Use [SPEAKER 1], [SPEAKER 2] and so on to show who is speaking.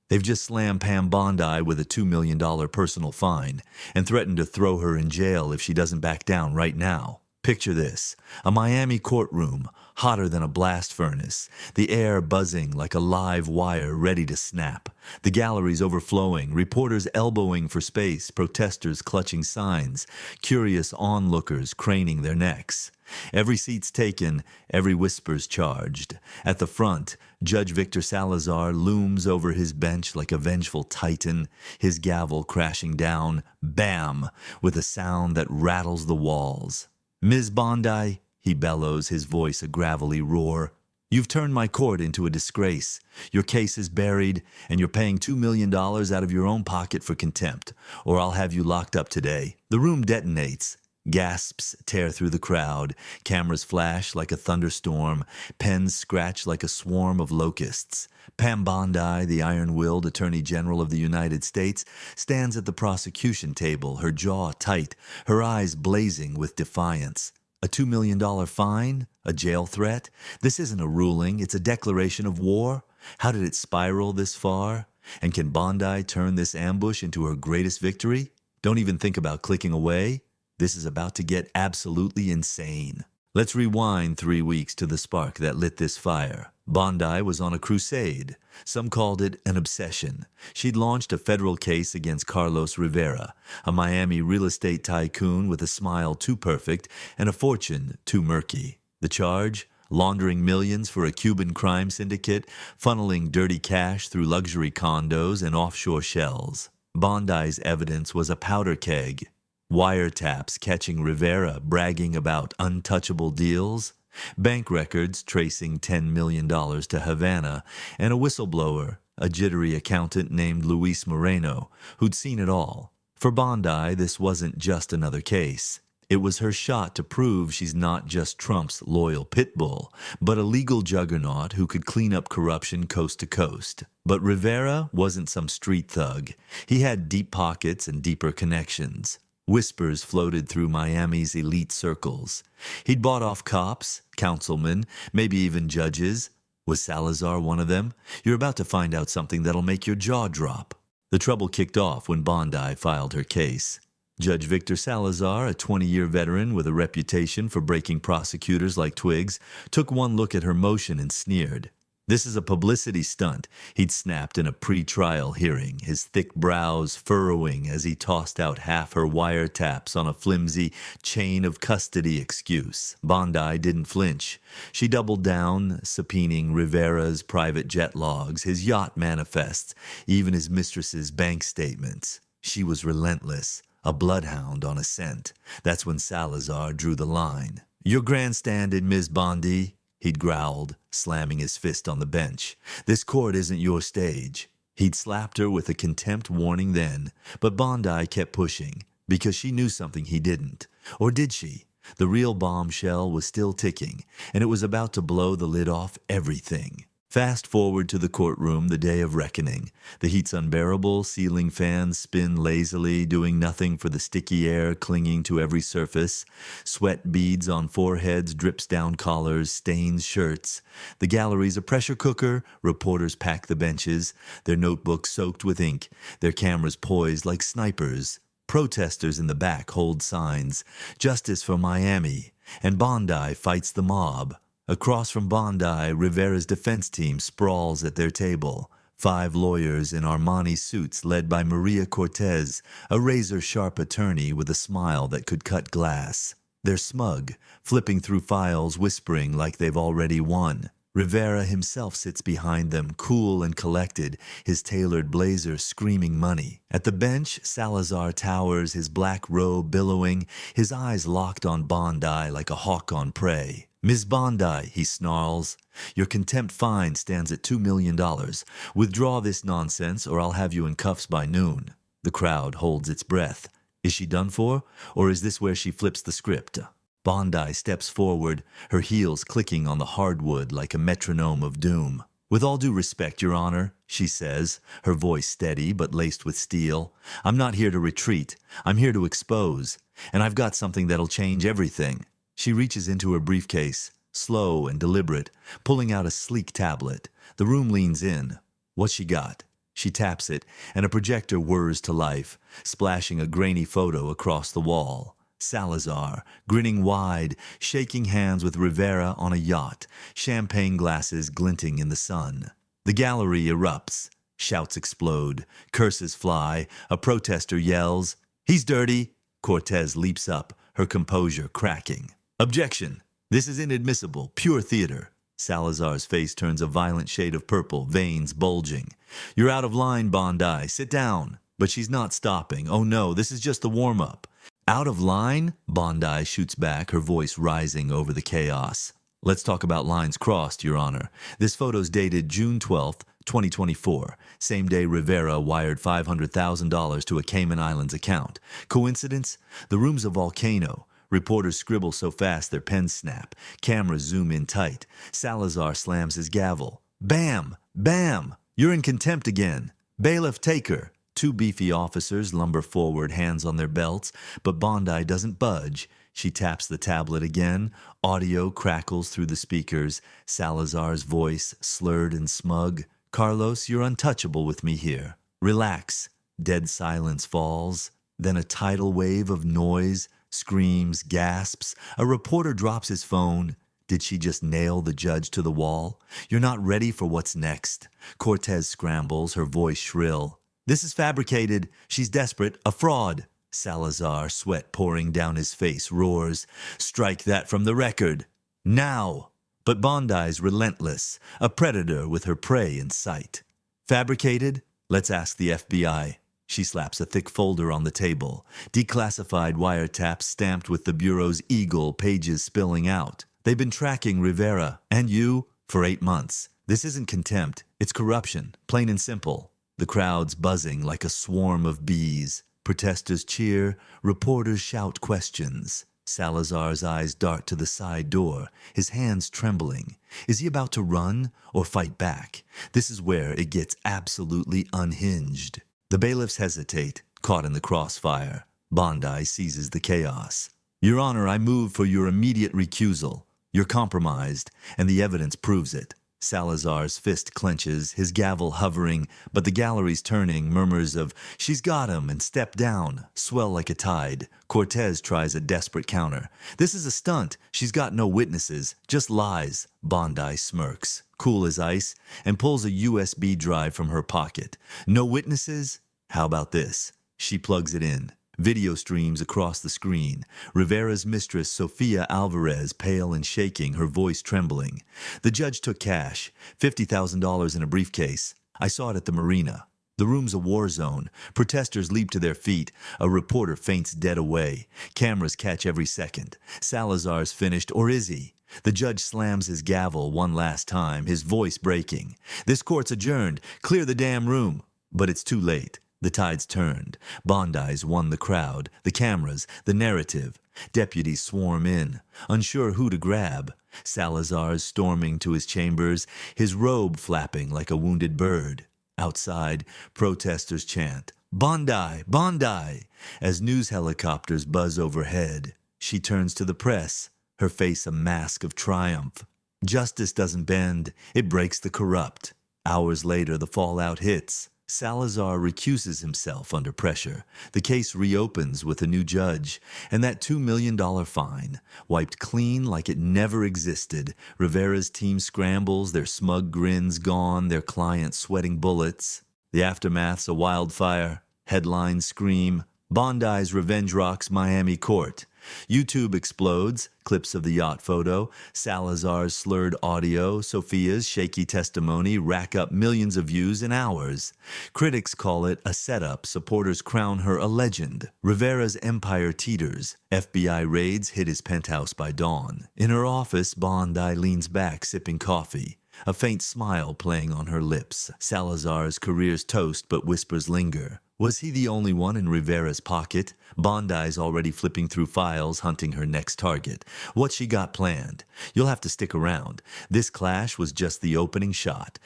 [SPEAKER 1] They've just slammed Pam Bondi with a $2 million personal fine and threatened to throw her in jail if she doesn't back down right now. Picture this, a Miami courtroom, hotter than a blast furnace, the air buzzing like a live wire ready to snap, the galleries overflowing, reporters elbowing for space, protesters clutching signs, curious onlookers craning their necks. Every seat's taken, every whisper's charged. At the front, Judge Victor Salazar looms over his bench like a vengeful titan, his gavel crashing down, bam, with a sound that rattles the walls. "Ms. Bondi," he bellows, his voice a gravelly roar, "you've turned my court into a disgrace. Your case is buried, and you're paying $2 million out of your own pocket for contempt, or I'll have you locked up today." The room detonates. Gasps tear through the crowd, cameras flash like a thunderstorm, pens scratch like a swarm of locusts. Pam Bondi, the iron-willed Attorney General of the United States, stands at the prosecution table, her jaw tight, her eyes blazing with defiance. A $2 million fine? A jail threat? This isn't a ruling, it's a declaration of war? How did it spiral this far? And can Bondi turn this ambush into her greatest victory? Don't even think about clicking away. This is about to get absolutely insane. Let's rewind 3 weeks to the spark that lit this fire. Bondi was on a crusade. Some called it an obsession. She'd launched a federal case against Carlos Rivera, a Miami real estate tycoon with a smile too perfect and a fortune too murky. The charge? Laundering millions for a Cuban crime syndicate, funneling dirty cash through luxury condos and offshore shells. Bondi's evidence was a powder keg. Wiretaps catching Rivera bragging about untouchable deals, bank records tracing $10 million to Havana, and a whistleblower, a jittery accountant named Luis Moreno, who'd seen it all. For Bondi, this wasn't just another case. It was her shot to prove she's not just Trump's loyal pit bull, but a legal juggernaut who could clean up corruption coast to coast. But Rivera wasn't some street thug. He had deep pockets and deeper connections. Whispers floated through Miami's elite circles. He'd bought off cops, councilmen, maybe even judges. Was Salazar one of them? You're about to find out something that'll make your jaw drop. The trouble kicked off when Bondi filed her case. Judge Victor Salazar, a 20-year veteran with a reputation for breaking prosecutors like twigs, took one look at her motion and sneered. "This is a publicity stunt," he'd snapped in a pre-trial hearing, his thick brows furrowing as he tossed out half her wiretaps on a flimsy chain of custody excuse. Bondi didn't flinch. She doubled down, subpoenaing Rivera's private jet logs, his yacht manifests, even his mistress's bank statements. She was relentless, a bloodhound on a scent. That's when Salazar drew the line. "You're grandstanding, Ms. Bondi," he'd growled, slamming his fist on the bench. "This court isn't your stage." He'd slapped her with a contempt warning then, but Bondi kept pushing, because she knew something he didn't. Or did she? The real bombshell was still ticking, and it was about to blow the lid off everything. Fast forward to the courtroom, the day of reckoning. The heat's unbearable, ceiling fans spin lazily, doing nothing for the sticky air clinging to every surface. Sweat beads on foreheads, drips down collars, stains shirts. The gallery's a pressure cooker, reporters pack the benches, their notebooks soaked with ink, their cameras poised like snipers. Protesters in the back hold signs, "Justice for Miami," and Bondi fights the mob. Across from Bondi, Rivera's defense team sprawls at their table. 5 lawyers in Armani suits led by Maria Cortez, a razor-sharp attorney with a smile that could cut glass. They're smug, flipping through files, whispering like they've already won. Rivera himself sits behind them, cool and collected, his tailored blazer screaming money. At the bench, Salazar towers, his black robe billowing, his eyes locked on Bondi like a hawk on prey. "Ms. Bondi," he snarls, "your contempt fine stands at $2 million. Withdraw this nonsense or I'll have you in cuffs by noon." The crowd holds its breath. Is she done for? Or is this where she flips the script? Bondi steps forward, her heels clicking on the hardwood like a metronome of doom. "With all due respect, Your Honor," she says, her voice steady but laced with steel, "I'm not here to retreat. I'm here to expose. And I've got something that'll change everything." She reaches into her briefcase, slow and deliberate, pulling out a sleek tablet. The room leans in. What's she got? She taps it, and a projector whirs to life, splashing a grainy photo across the wall. Salazar, grinning wide, shaking hands with Rivera on a yacht, champagne glasses glinting in the sun. The gallery erupts. Shouts explode. Curses fly. A protester yells, "He's dirty!" Cortez leaps up, her composure cracking. "Objection! This is inadmissible, pure theater." Salazar's face turns a violent shade of purple, veins bulging. "You're out of line, Bondi. Sit down." But she's not stopping. "Oh no, this is just the warm-up." "Out of line?" Bondi shoots back, her voice rising over the chaos. "Let's talk about lines crossed, Your Honor. This photo's dated June 12th, 2024. Same day Rivera wired $500,000 to a Cayman Islands account. Coincidence? The room's a volcano. Reporters scribble so fast their pens snap. Cameras zoom in tight. Salazar slams his gavel. "Bam! Bam! You're in contempt again. Bailiff, take her." Two beefy officers lumber forward, hands on their belts, but Bondi doesn't budge. She taps the tablet again. Audio crackles through the speakers. Salazar's voice, slurred and smug. "Carlos, you're untouchable with me here. Relax." Dead silence falls. Then a tidal wave of noise, screams, gasps. A reporter drops his phone. Did she just nail the judge to the wall? "You're not ready for what's next." Cortez scrambles, her voice shrill. "This is fabricated. She's desperate. A fraud." Salazar, sweat pouring down his face, roars, "Strike that from the record. Now." But Bondi's relentless, a predator with her prey in sight. "Fabricated? Let's ask the FBI." She slaps a thick folder on the table. Declassified wiretaps stamped with the Bureau's eagle, pages spilling out. "They've been tracking Rivera, and you, for 8 months. This isn't contempt. It's corruption, plain and simple." The crowd's buzzing like a swarm of bees. Protesters cheer, reporters shout questions. Salazar's eyes dart to the side door, his hands trembling. Is he about to run or fight back? This is where it gets absolutely unhinged. The bailiffs hesitate, caught in the crossfire. Bondi seizes the chaos. "Your Honor, I move for your immediate recusal. You're compromised, and the evidence proves it." Salazar's fist clenches, his gavel hovering, but the gallery's turning. Murmurs of "She's got him" and "Step down" swell like a tide. Cortez tries a desperate counter. "This is a stunt. She's got no witnesses, just lies." Bondi smirks, cool as ice, and pulls a USB drive from her pocket. "No witnesses? How about this?" She plugs it in. Video streams across the screen. Rivera's mistress, Sofia Alvarez, pale and shaking, her voice trembling. "The judge took cash, $50,000 in a briefcase. I saw it at the marina. The room's a war zone. Protesters leap to their feet. A reporter faints dead away. Cameras catch every second. Salazar's finished, or is he? The judge slams his gavel one last time, his voice breaking. "This court's adjourned. Clear the damn room." But it's too late. The tide's turned. Bondi's won the crowd, the cameras, the narrative. Deputies swarm in, unsure who to grab. Salazar's storming to his chambers, his robe flapping like a wounded bird. Outside, protesters chant, "Bondi! Bondi!" as news helicopters buzz overhead. She turns to the press, her face a mask of triumph. Justice doesn't bend, it breaks the corrupt. Hours later, the fallout hits. Salazar recuses himself under pressure. The case reopens with a new judge, and that $2 million fine, wiped clean like it never existed. Rivera's team scrambles, their smug grins gone, their client sweating bullets. The aftermath's a wildfire. Headlines scream, "Bondi's revenge rocks Miami court." YouTube explodes, clips of the yacht photo, Salazar's slurred audio, Sofia's shaky testimony rack up millions of views in hours. Critics call it a setup, supporters crown her a legend. Rivera's empire teeters. FBI raids hit his penthouse by dawn. In her office, Bondi leans back sipping coffee, a faint smile playing on her lips. Salazar's career's toast, but whispers linger. Was he the only one in Rivera's pocket? Bondi's already flipping through files, hunting her next target. What's she got planned? You'll have to stick around. This clash was just the opening shot.